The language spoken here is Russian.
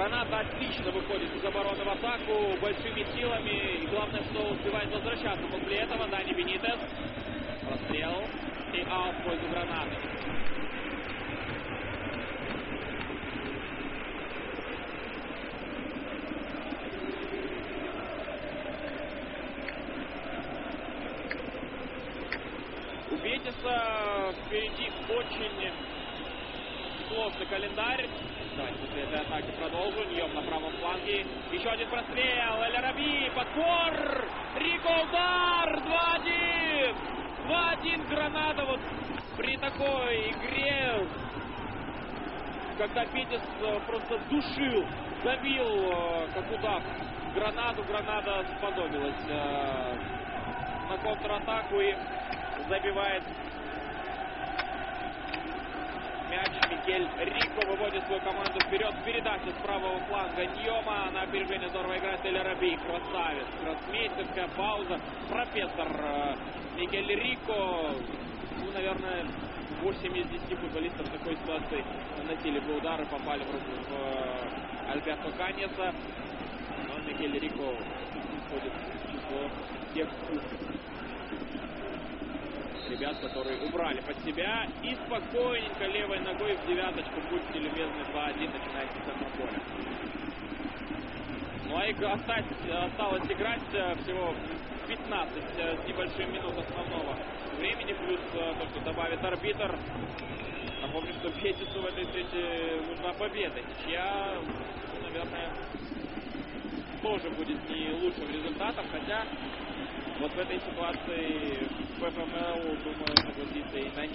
Граната отлично выходит из обороны в атаку, большими силами. И главное, что успевает возвращаться после этого. Дани Бенитес. Расстрел. И аут в пользу Гранаты. У Бетиса впереди очень сложный календарь. Давайте после этой атаки продолжим. Ньем на правом фланге. Еще один прострел. Эль Араби. Подбор. Рико удар. 2-1. 2-1 Граната. Вот при такой игре, когда Бетис просто душил, давил как удав Гранату, Граната сподобилась на контратаку и забивает мяч. Микель Рико выводит свою команду вперед. Передача с правого фланга Ньома. На опережение здорово играет Эль Араби. Красавец. Гроссмейстерская пауза. Профессор Микель Рико. Ну, наверное, 8 из 10 футболистов в такой ситуации наносили бы удары, попали в руку Альберто Каньеса. Но Микель Рико входит в число тех ребят, которые убрали под себя. И спокойненько левой ногой в девяточку, будьте любезны, 2-1 начинается с центра поля. Ну а осталось играть всего 15 с небольшим минут основного времени, плюс то, что добавит арбитр. Напомню, что Бетису в этой встрече нужна победа. Ничья, ну, наверное, тоже будет не лучшим результатом, хотя вот в этой ситуации ПФМЛ, думаю, согласится и на них.